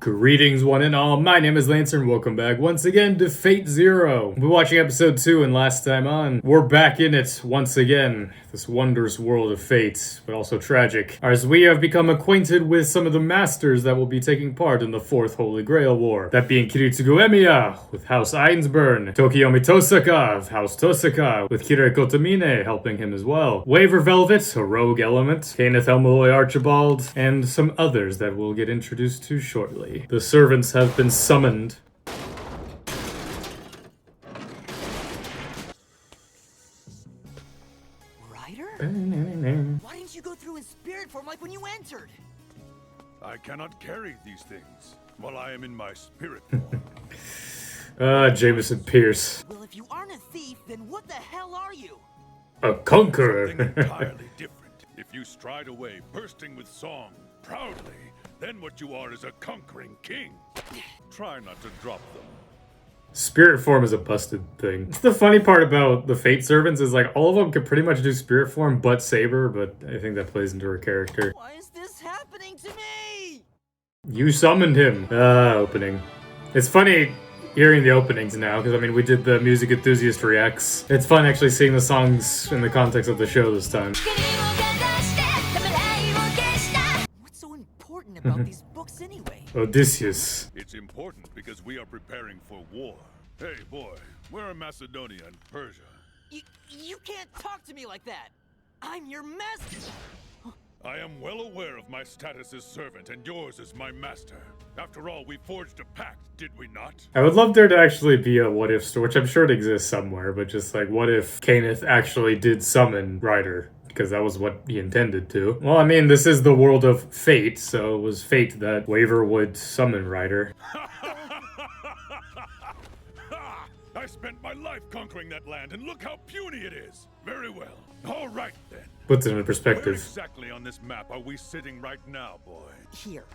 Greetings, one and all. My name is Lancer, and welcome back once again to Fate Zero. We're watching episode 2, and last time on, we're back in it once again. This wondrous world of fate, but also tragic, as we have become acquainted with some of the masters that will be taking part in the 4th Holy Grail War. That being Kiritsugu Emiya, with House Ainsburn, Tokiyomi Tosaka of House Tosaka, with Kirei Kotomine helping him as well, Waver Velvet, a rogue element, Kenneth Elmaloy Archibald, and some others that we'll get introduced to shortly. The servants have been summoned. Ryder? Why didn't you go through in spirit form like when you entered? I cannot carry these things while I am in my spirit form. Jameson Pierce. Well, if you aren't a thief, then what the hell are you? A conqueror. Something entirely different. If you stride away, bursting with song, proudly, then what you are is a conquering king. Try not to drop them. Spirit form is a busted thing. The funny part about the Fate Servants is like all of them can pretty much do spirit form but Saber, but I think that plays into her character. Why is this happening to me? You summoned him. Opening. It's funny hearing the openings now, because I mean we did the Music Enthusiast Reacts. It's fun actually seeing the songs in the context of the show this time. About these books anyway. Odysseus. It's important because we are preparing for war. Hey boy, where are Macedonia and Persia? You can't talk to me like that. I'm your master. I am well aware of my status as servant and yours as my master. After all, we forged a pact, did we not? I would love there to actually be a what if story, which I'm sure it exists somewhere, but just like what if Kenneth actually did summon Ryder? Because that was what he intended to. Well, I mean, this is the world of fate, so it was fate that Waver would summon Ryder. I spent my life conquering that land, and look how puny it is. Very well. All right, then. Puts it in Where perspective. exactly on this map are we sitting right now, boy? Here.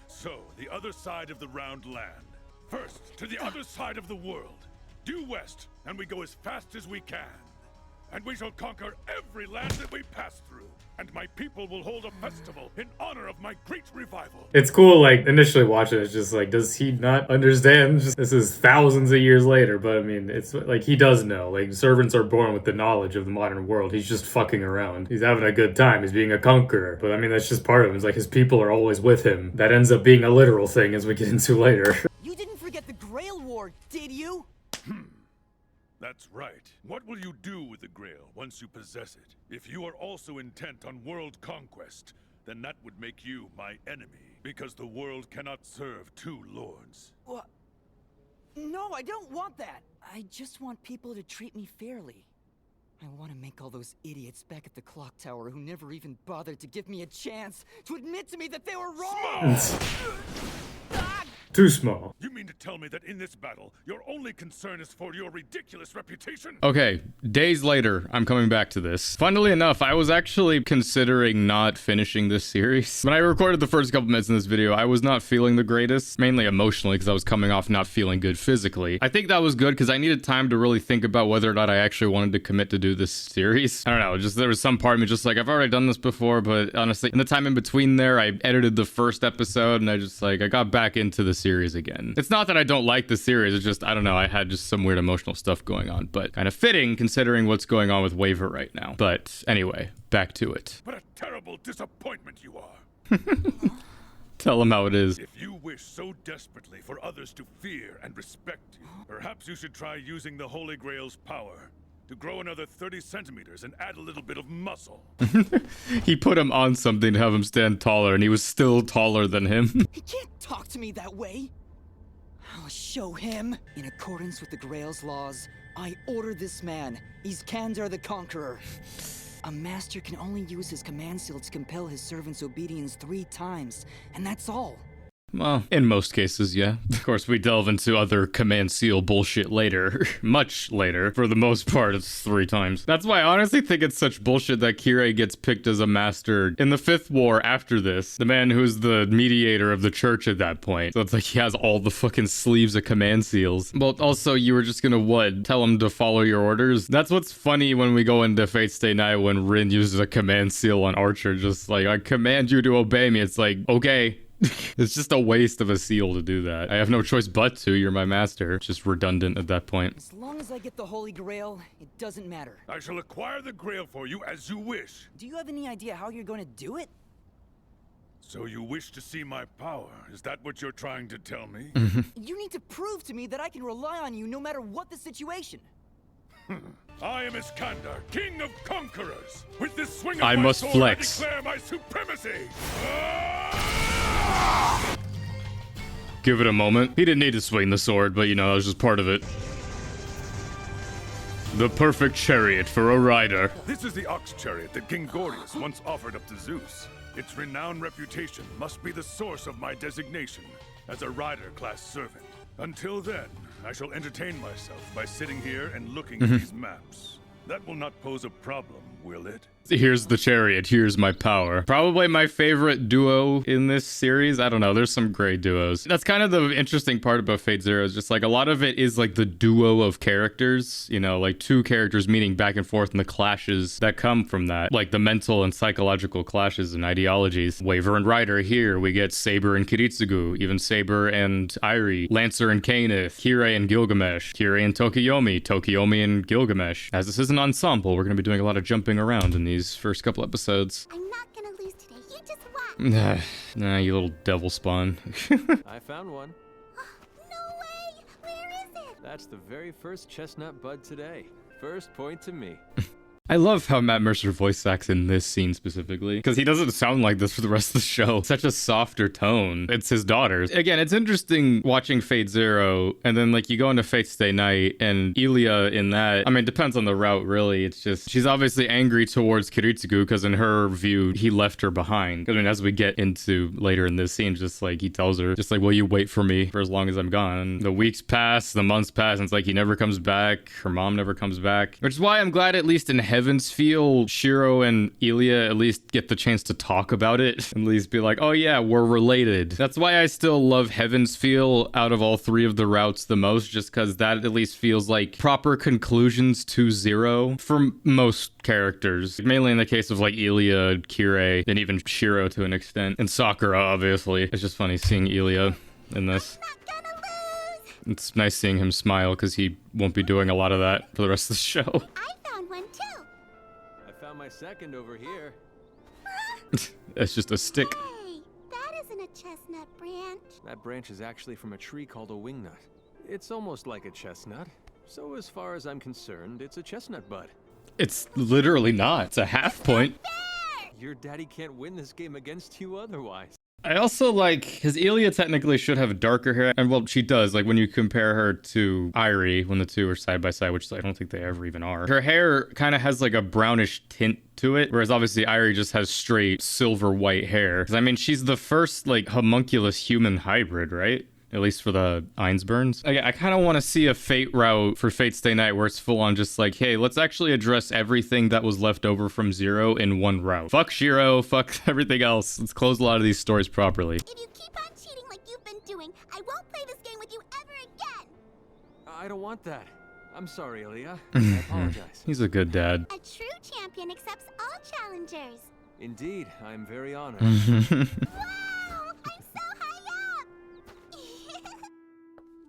So, the other side of the round land. First, to the other side of the world. Due west, and we go as fast as we can. And we shall conquer every land that we pass through. And my people will hold a festival in honor of my great revival. It's cool, like, initially watching it, it's just like, does he not understand? This is thousands of years later, but I mean, it's like, he does know. Like, servants are born with the knowledge of the modern world. He's just fucking around. He's having a good time. He's being a conqueror. But I mean, that's just part of him. It's like, his people are always with him. That ends up being a literal thing, as we get into later. You didn't forget the Grail War, did you? That's right. What will you do with the Grail once you possess it? If you are also intent on world conquest, then that would make you my enemy, because the world cannot serve two lords. What? No, I don't want that. I just want people to treat me fairly. I want to make all those idiots back at the clock tower who never even bothered to give me a chance to admit to me that they were wrong. Too small. You mean to tell me that in this battle, your only concern is for your ridiculous reputation? Okay, days later, I'm coming back to this. Funnily enough, I was actually considering not finishing this series. When I recorded the first couple minutes in this video, I was not feeling the greatest, mainly emotionally because I was coming off not feeling good physically. I think that was good because I needed time to really think about whether or not I actually wanted to commit to do this series. I don't know, just there was some part of me just like, I've already done this before, but honestly, in the time in between there, I edited the first episode and I got back into the series again. It's not that I don't like the series, it's just, I don't know, I had just some weird emotional stuff going on, but kind of fitting considering what's going on with Waver right now. But anyway, back to it. What a terrible disappointment you are. Tell him how it is. If you wish so desperately for others to fear and respect you, perhaps you should try using the Holy Grail's power to grow another 30 centimeters and add a little bit of muscle. He put him on something to have him stand taller, and he was still taller than him. He can't talk to me that way. I'll show him. In accordance with the Grail's laws, I order this man, Iskander the Conqueror. A master can only use his command seal to compel his servant's obedience 3 times, and that's all. Well, in most cases, yeah. Of course, we delve into other command seal bullshit later. Much later. For the most part, it's 3 times. That's why I honestly think it's such bullshit that Kirei gets picked as a master in the 5th war after this. The man who's the mediator of the church at that point. So it's like he has all the fucking sleeves of command seals. Well, also, you were just gonna, what, tell him to follow your orders? That's what's funny when we go into Fate Stay Night when Rin uses a command seal on Archer. Just like, I command you to obey me. It's like, okay. It's just a waste of a seal to do that. I have no choice but to. You're my master. It's just redundant at that point. As long as I get the Holy Grail, it doesn't matter. I shall acquire the Grail for you as you wish. Do you have any idea how you're going to do it? So you wish to see my power? Is that what you're trying to tell me? You need to prove to me that I can rely on you no matter what the situation. I am Iskander, king of conquerors. With this swing of I my must sword, flex. I declare my supremacy. Give it a moment. He didn't need to swing the sword, but you know, that was just part of it. The perfect chariot for a rider. This is the ox chariot that King Gordius once offered up to Zeus. Its renowned reputation must be the source of my designation as a rider-class servant. Until then, I shall entertain myself by sitting here and looking at these maps. That will not pose a problem, will it? Here's the chariot, here's my power. Probably my favorite duo in this series. I don't know, there's some great duos. That's kind of the interesting part about Fate Zero, is just like a lot of it is like the duo of characters, you know, like two characters meeting back and forth and the clashes that come from that, like the mental and psychological clashes and ideologies. Waver and Ryder here, we get Saber and Kiritsugu, even Saber and Irie, Lancer and Kainith, Kirei and Gilgamesh, Kirei and Tokiyomi, Tokiyomi and Gilgamesh. As this is an ensemble, we're going to be doing a lot of jumping around in these first couple episodes. I'm not gonna lose today. You just watch. Nah, you little devil spawn. I found one. No way! Where is it? That's the very first chestnut bud today. First point to me. I love how Matt Mercer voice acts in this scene specifically, because he doesn't sound like this for the rest of the show. Such a softer tone. It's his daughter. Again, it's interesting watching Fate Zero, and then like you go into Fate Stay Night, and Ilia in that, I mean, it depends on the route really. It's just, she's obviously angry towards Kiritsugu, because in her view, he left her behind. I mean, as we get into later in this scene, just like he tells her, just like, will you wait for me for as long as I'm gone? The weeks pass, the months pass, and it's like he never comes back. Her mom never comes back. Which is why I'm glad at least in Heaven's Feel, Shiro and Ilia at least get the chance to talk about it. At least be like, oh yeah, we're related. That's why I still love Heaven's Feel out of all three of the routes the most, just because that at least feels like proper conclusions to Zero for most characters. Mainly in the case of like Ilia, Kirei, and even Shiro to an extent. And Sakura, obviously. It's just funny seeing Ilia in this. Not gonna lose! It's nice seeing him smile because he won't be doing a lot of that for the rest of the show. I found one too. I found my second over here. It's just a stick. Hey, that isn't a chestnut branch. That branch is actually from a tree called a wingnut. It's almost like a chestnut. So as far as I'm concerned, it's a chestnut bud. It's literally not. It's a half point. Your daddy can't win this game against you otherwise. I also like, because Ilia technically should have darker hair, and well, she does, like when you compare her to Irie, when the two are side by side, which I don't think they ever even are. Her hair kind of has like a brownish tint to it, whereas obviously Irie just has straight silver white hair. 'Cause I mean, she's the first like homunculus human hybrid, right? At least for the Einsburns. I kind of want to see a Fate route for Fate Stay Night where it's full on just like, hey, let's actually address everything that was left over from Zero in one route. Fuck Shiro, fuck everything else. Let's close a lot of these stories properly. If you keep on cheating like you've been doing, I won't play this game with you ever again. I don't want that. I'm sorry, Ilya. I apologize. He's a good dad. A true champion accepts all challengers. Indeed, I'm very honored. Wow! I'm so high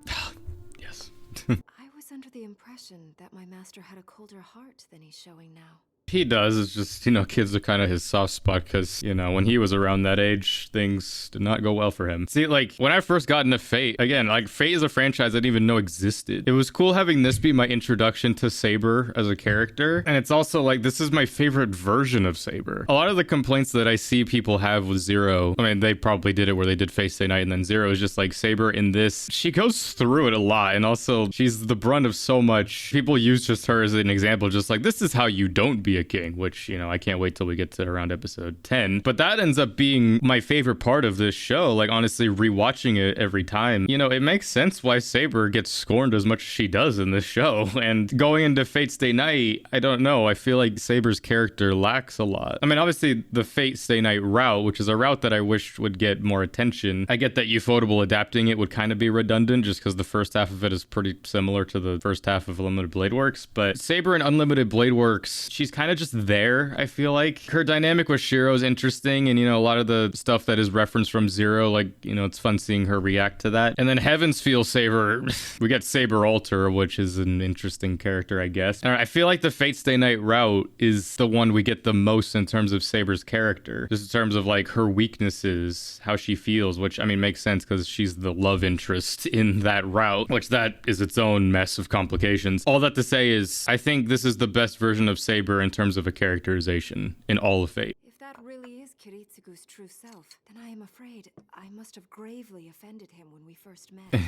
up! Yes. I was under the impression that my master had a colder heart than he's showing now. He does. It's just, you know, kids are kind of his soft spot because, you know, when he was around that age, things did not go well for him. See, like, when I first got into Fate, again, like, Fate is a franchise I didn't even know existed. It was cool having this be my introduction to Saber as a character. And it's also, like, this is my favorite version of Saber. A lot of the complaints that I see people have with Zero, I mean, they probably did it where they did Fate Stay Night and then Zero is just, like, Saber in this. She goes through it a lot. And also, she's the brunt of so much. People use just her as an example, just like, this is how you don't be a king, which, you know, I can't wait till we get to around episode 10. But that ends up being my favorite part of this show. Like, honestly, rewatching it every time, you know, it makes sense why Saber gets scorned as much as she does in this show. And going into Fate Stay Night, I don't know, I feel like Saber's character lacks a lot. I mean, obviously, the Fate Stay Night route, which is a route that I wish would get more attention. I get that Ufotable adapting it would kind of be redundant just because the first half of it is pretty similar to the first half of Unlimited Blade Works. But Saber in Unlimited Blade Works, she's kind kind of just there, I feel like. Her dynamic with Shiro is interesting, and, you know, a lot of the stuff that is referenced from Zero, like, you know, it's fun seeing her react to that. And then Heaven's Feel Saber, we get Saber Alter, which is an interesting character, I guess. And I feel like the Fate Stay Night route is the one we get the most in terms of Saber's character. Just in terms of, like, her weaknesses, how she feels, which, I mean, makes sense because she's the love interest in that route, which that is its own mess of complications. All that to say is, I think this is the best version of Saber in terms of a characterization in all of Fate. If that really is Kiritsugu's true self, then I am afraid I must have gravely offended him when we first met.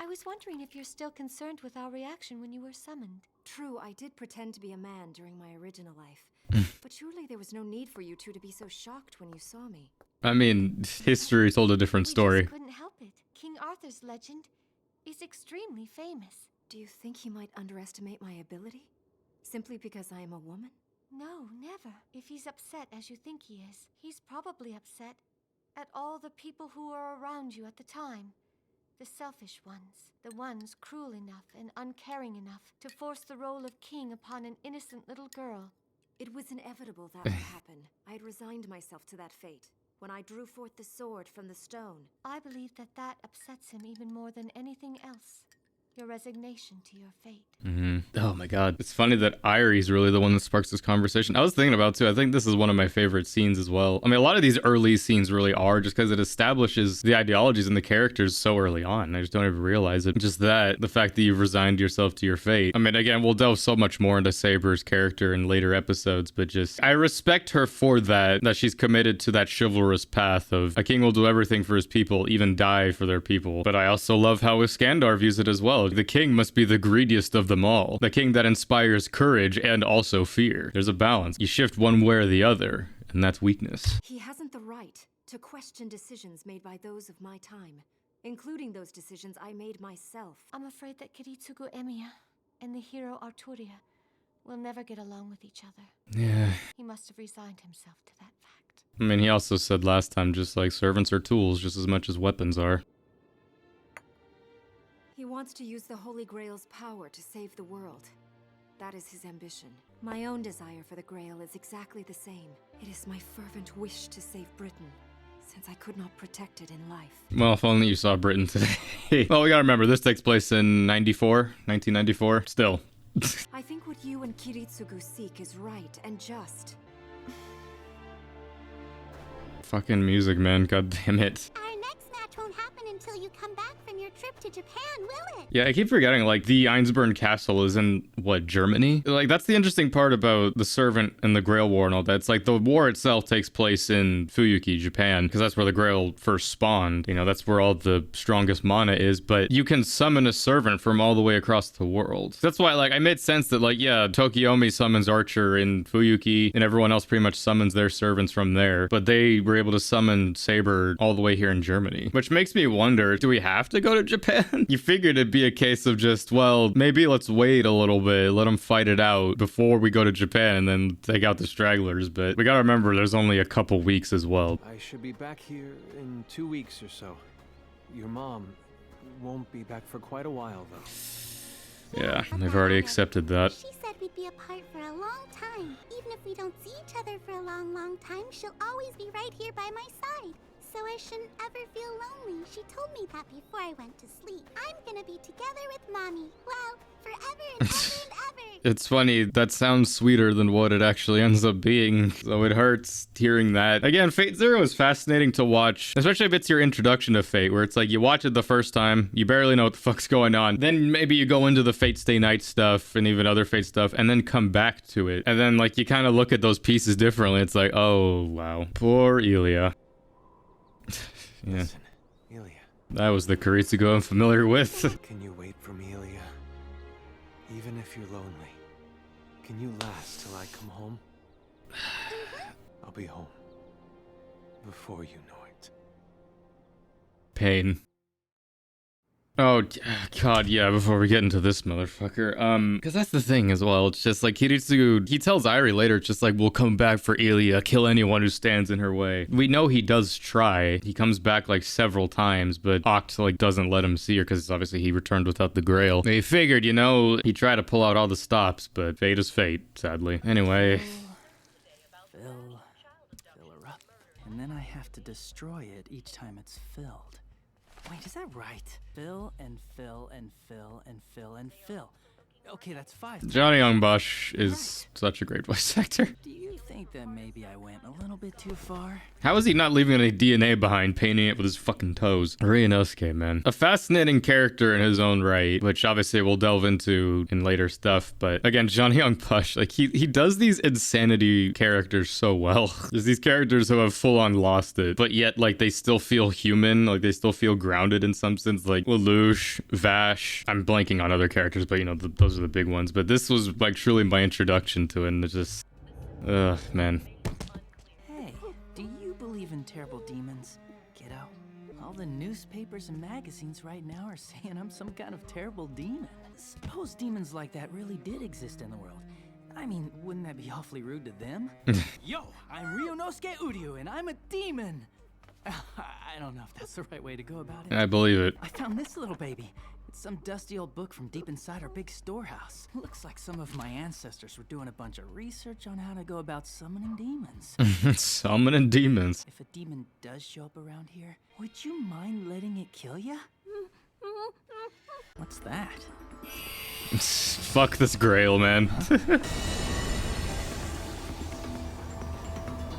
I was wondering if you're still concerned with our reaction when you were summoned. True, I did pretend to be a man during my original life. But surely there was no need for you two to be so shocked when you saw me. I mean, history told a different story. We just couldn't help it. King Arthur's legend is extremely famous. Do you think he might underestimate my ability? Simply because I am a woman? No, never. If he's upset as you think he is, he's probably upset at all the people who were around you at the time. The selfish ones. The ones cruel enough and uncaring enough to force the role of king upon an innocent little girl. It was inevitable that would happen. I had resigned myself to that fate. When I drew forth the sword from the stone. I believe that that upsets him even more than anything else. Your resignation to your fate. Oh my god. It's funny that Irie's really the one that sparks this conversation. I was thinking about too, I think this is one of my favorite scenes as well. I mean, a lot of these early scenes really are just because it establishes the ideologies and the characters so early on. I just don't even realize it. Just that, the fact that you've resigned yourself to your fate. I mean, again, we'll delve so much more into Saber's character in later episodes, but just, I respect her for that she's committed to that chivalrous path of a king will do everything for his people, even die for their people. But I also love how Iskandar views it as well. The king must be the greediest of them all. The king that inspires courage and also fear. There's a balance. You shift one way or the other, and that's weakness. He hasn't the right to question decisions made by those of my time, including those decisions I made myself. I'm afraid that Kiritsugu Emiya and the hero Arturia will never get along with each other. Yeah. He must have resigned himself to that fact. I mean, he also said last time, just like servants are tools just as much as weapons are. He wants to use the Holy Grail's power to save the world. That is his ambition. My own desire for the Grail is exactly the same. It is my fervent wish to save Britain, since I could not protect it in life. Well, if only you saw Britain today. Well, we gotta remember, this takes place in 1994. Still. I think what you and Kiritsugu seek is right and just. Fucking music, man. God damn it. Our next match won't happen until you come back from your trip to Japan, will it? Yeah, I keep forgetting, like, the Einsburn Castle is in, what, Germany? Like, that's the interesting part about the Servant and the Grail War and all that. It's like, the war itself takes place in Fuyuki, Japan, because that's where the Grail first spawned. You know, that's where all the strongest mana is, but you can summon a servant from all the way across the world. That's why, like, I made sense that, like, yeah, Tokiomi summons Archer in Fuyuki, and everyone else pretty much summons their servants from there, but they were able to summon Saber all the way here in Germany. Which makes me wonder, do we have to go to Japan? You figured it'd be a case of just, well, maybe let's wait a little bit, let them fight it out before we go to Japan and then take out the stragglers, but we gotta remember there's only a couple weeks as well. I should be back here in 2 weeks or so. Your mom won't be back for quite a while, though. Yeah, they've already accepted that. She said we'd be apart for a long time. Even if we don't see each other for a long, long time, she'll always be right here by my side. So I shouldn't ever feel lonely. She told me that before I went to sleep. I'm gonna be together with Mommy. Well, forever and ever and ever. It's funny, that sounds sweeter than what it actually ends up being, so it hurts hearing that. Again, Fate Zero is fascinating to watch, especially if it's your introduction to Fate, where it's like you watch it the first time, you barely know what the fuck's going on, then maybe you go into the Fate Stay Night stuff and even other Fate stuff, and then come back to it. And then, like, you kind of look at those pieces differently. It's like, oh, wow. Poor Elia. Yeah. Listen, Ilya. That was the Kiritsugu I'm familiar with. Can you wait for me, Ilya? Even if you're lonely, can you last till I come home? I'll be home before you know it. Pain. Oh, God, yeah, before we get into this motherfucker. Because that's the thing as well. It's just like Kiritsugu, he tells Irie later, it's just like, we'll come back for Ilya, kill anyone who stands in her way. We know he does try. He comes back like several times, but Oct like doesn't let him see her because obviously he returned without the Grail. He figured, you know, he tried to pull out all the stops, but fate is fate, sadly. Anyway. have to destroy it each time it's filled. Wait, is that right? Fill and fill and fill and fill and fill. Okay, that's 5. Johnny Young Bosch is such a great voice actor. Do you think that maybe I went a little bit too far? How is he not leaving any DNA behind, painting it with his fucking toes? Ryunosuke, man. A fascinating character in his own right, which obviously we'll delve into in later stuff, but again, Johnny Young Bosch, like, he does these insanity characters so well. There's these characters who have full-on lost it, but yet, like, they still feel human, like, they still feel grounded in some sense, like Lelouch, Vash. I'm blanking on other characters, but, you know, those are the big ones, but this was, like, truly my introduction to it, and it's just... Ugh, man. Hey, do you believe in terrible demons, kiddo? All the newspapers and magazines right now are saying I'm some kind of terrible demon. Suppose demons like that really did exist in the world. I mean, wouldn't that be awfully rude to them? Yo, I'm Ryunosuke Uryu, and I'm a demon! I don't know if that's the right way to go about it. I believe it. I found this little baby. It's some dusty old book from deep inside our big storehouse. Looks like some of my ancestors were doing a bunch of research on how to go about summoning demons. Summoning demons. If a demon does show up around here, would you mind letting it kill ya? What's that? Fuck this Grail, man.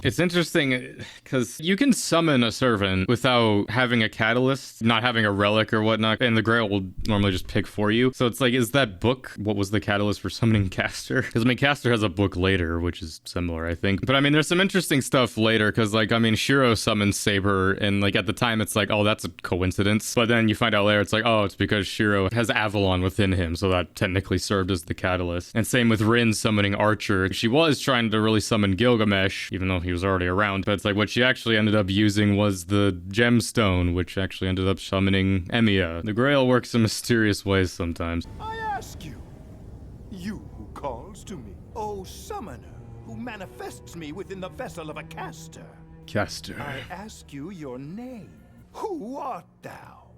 It's interesting because you can summon a servant without having a catalyst, not having a relic or whatnot, and the Grail will normally just pick for you. So it's like, is that book what was the catalyst for summoning Castor? Because, I mean, Castor has a book later, which is similar, I think. But, I mean, there's some interesting stuff later because, like, I mean, Shiro summons Saber, and, like, at the time, it's like, oh, that's a coincidence. But then you find out later, it's like, oh, it's because Shiro has Avalon within him, so that technically served as the catalyst. And same with Rin summoning Archer. She was trying to really summon Gilgamesh, even though he was already around, but it's like what she actually ended up using was the gemstone, which actually ended up summoning Emiya. The Grail works in mysterious ways sometimes. I ask you, you who calls to me, O summoner, who manifests me within the vessel of a caster. Castor. I ask you your name. Who art thou?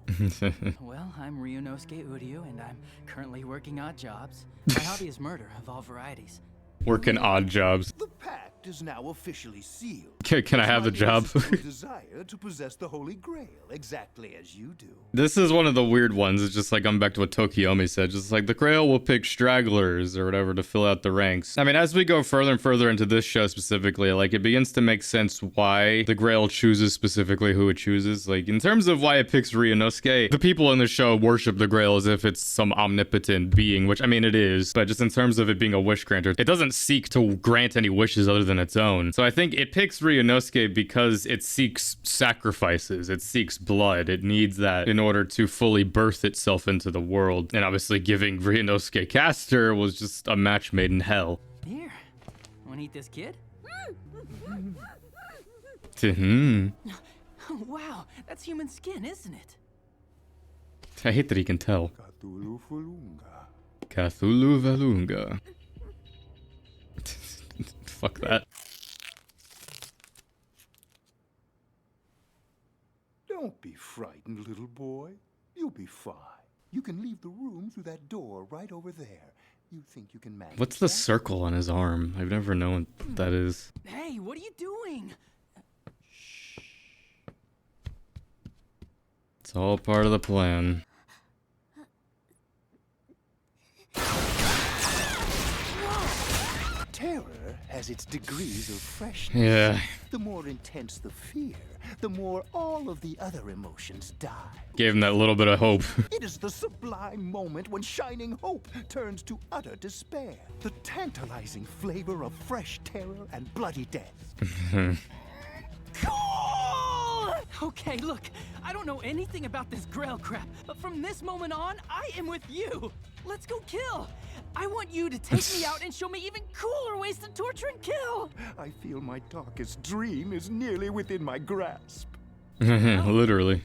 Well, I'm Ryunosuke Uryu, and I'm currently working odd jobs. My hobby is murder of all varieties. Working odd jobs. The pact is now officially sealed. Can I have the job? Desire to possess the Holy Grail, exactly as you do. This is one of the weird ones. It's just like, I'm back to what Tokiomi said. Just like, the Grail will pick stragglers or whatever to fill out the ranks. I mean, as we go further and further into this show specifically, like, it begins to make sense why the Grail chooses specifically who it chooses. Like, in terms of why it picks Ryunosuke, the people in the show worship the Grail as if it's some omnipotent being, which, I mean, it is. But just in terms of it being a wish granter, it doesn't seek to grant any wishes other than its own. So I think it picks Ryunosuke because it seeks sacrifices, it seeks blood, it needs that in order to fully birth itself into the world. And obviously giving Ryunosuke Castor was just a match made in hell. Here, wanna eat this kid? Wow, that's human skin, isn't it? I hate that he can tell. Cthulhu Valunga. Fuck that. Don't be frightened, little boy. You'll be fine. You can leave the room through that door right over there. You think you can manage What's the that? circle on his arm? I've never known what that is. Hey, what are you doing? It's all part of the plan. Terror has its degrees of freshness. Yeah. The more intense the fear, the more all of the other emotions die. Gave him that little bit of hope. It is the sublime moment when shining hope turns to utter despair. The tantalizing flavor of fresh terror and bloody death. Okay, look, I don't know anything about this Grail crap, but from this moment on, I am with you. Let's go kill. I want you to take me out and show me even cooler ways to torture and kill. I feel my darkest dream is nearly within my grasp. Literally.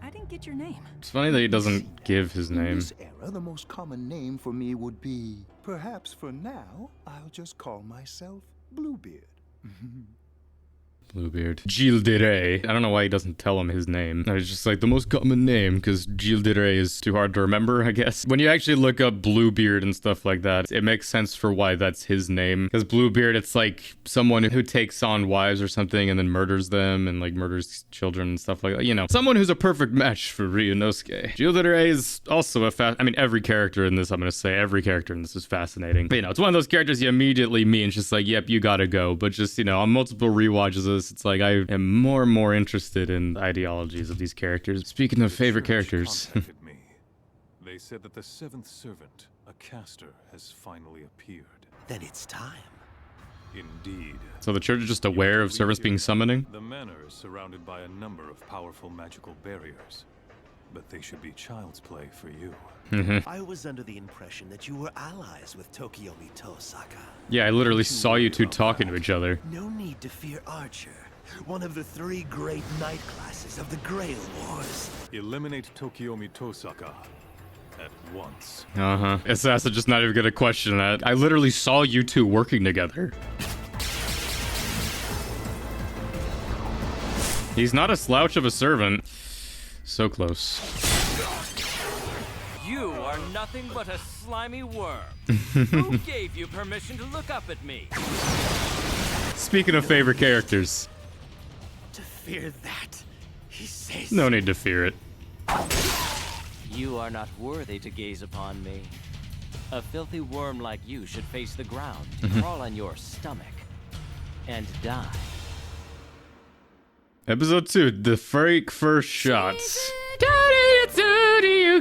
I didn't get your name. It's funny that he doesn't give his In name. this era, the most common name for me would be, perhaps for now, I'll just call myself Bluebeard. Bluebeard. Gilles de Rais. I don't know why he doesn't tell him his name. It's just like the most common name because Gilles de Rais is too hard to remember, I guess. When you actually look up Bluebeard and stuff like that, it makes sense for why that's his name. Because Bluebeard, it's like someone who takes on wives or something and then murders them and like murders children and stuff like that. You know, someone who's a perfect match for Ryunosuke. Gilles de Rais is also I mean, every character in this, I'm going to say, every character in this is fascinating. But, you know, it's one of those characters you immediately meet and it's just like, yep, you gotta go. But just, you know, on multiple rewatches of this, it's like I am more and more interested in the ideologies of these characters. Speaking of favorite characters. Contacted me. They said that the seventh servant, a caster, has finally appeared. Then it's time. Indeed. So the church is just aware of servants being summoning? The manor is surrounded by a number of powerful magical barriers, but they should be child's play for you. I was under the impression that you were allies with Tokiomi Tosaka. Yeah, I literally saw you two talking to each other. No need to fear Archer, one of the 3 great knight classes of the Grail Wars. Eliminate Tokiomi Tosaka at once. Assassin just not even gonna question that. I literally saw you two working together. He's not a slouch of a servant. So close. You are nothing but a slimy worm. Who gave you permission to look up at me? Speaking of favorite characters. To fear that, he says. No need to fear it. You are not worthy to gaze upon me. A filthy worm like you should face the ground, crawl on your stomach, and die. Episode 2, the fake first shots.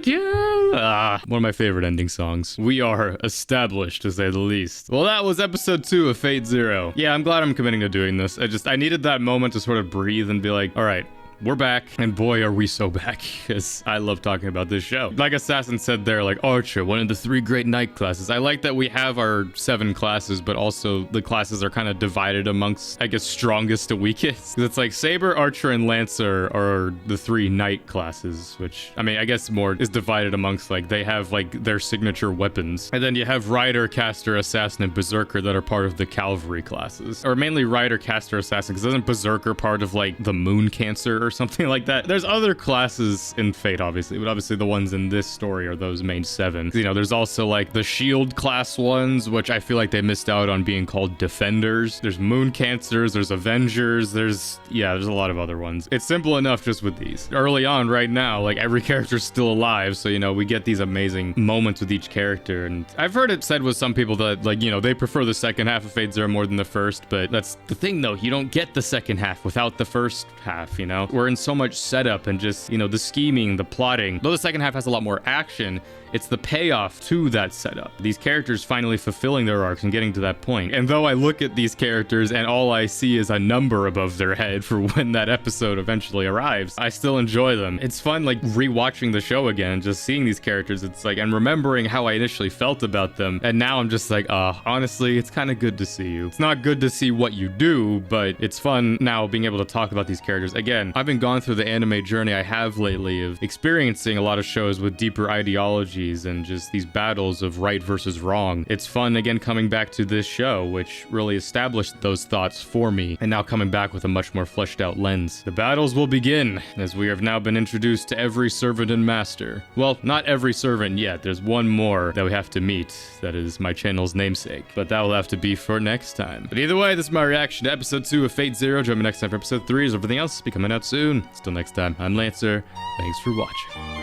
One of my favorite ending songs. We are established, to say the least. Well, that was episode 2 of Fate Zero. Yeah, I'm glad I'm committing to doing this. I needed that moment to sort of breathe and be like, all right, we're back, and boy, are we so back, because I love talking about this show. Like Assassin said there, like, Archer, one of the 3 great knight classes. I like that we have our 7 classes, but also the classes are kind of divided amongst, I guess, strongest to weakest. It's like Saber, Archer, and Lancer are the 3 knight classes, which, I mean, I guess more is divided amongst, like, they have, like, their signature weapons. And then you have Rider, Caster, Assassin, and Berserker that are part of the cavalry classes. Or mainly Rider, Caster, Assassin, because isn't Berserker part of, like, the Moon Cancer or something like that? There's other classes in Fate, obviously, but obviously the ones in this story are those main 7. You know, there's also like the Shield class ones, which I feel like they missed out on being called Defenders. There's Moon Cancers, there's Avengers, there's a lot of other ones. It's simple enough just with these. Early on, right now, like every character's still alive, so you know, we get these amazing moments with each character. And I've heard it said with some people that, like, you know, they prefer the second half of Fate Zero more than the first, but that's the thing though, you don't get the second half without the first half, you know? We're in so much setup and just, you know, the scheming, the plotting. Though the second half has a lot more action, it's the payoff to that setup. These characters finally fulfilling their arcs and getting to that point. And though I look at these characters and all I see is a number above their head for when that episode eventually arrives, I still enjoy them. It's fun, like, rewatching the show again, just seeing these characters. It's like, and remembering how I initially felt about them. And now I'm just like, honestly, it's kind of good to see you. It's not good to see what you do, but it's fun now being able to talk about these characters. Again, I've been gone through the anime journey I have lately of experiencing a lot of shows with deeper ideology and just these battles of right versus wrong. It's fun again coming back to this show, which really established those thoughts for me, and now coming back with a much more fleshed out lens. The battles will begin, as we have now been introduced to every servant and master. Well, not every servant yet. There's one more that we have to meet. That is my channel's namesake, but that will have to be for next time. But either way, this is my reaction to episode 2 of Fate Zero. Join me next time for episode 3, as everything else will be coming out soon. Till next time, I'm Lancer. Thanks for watching.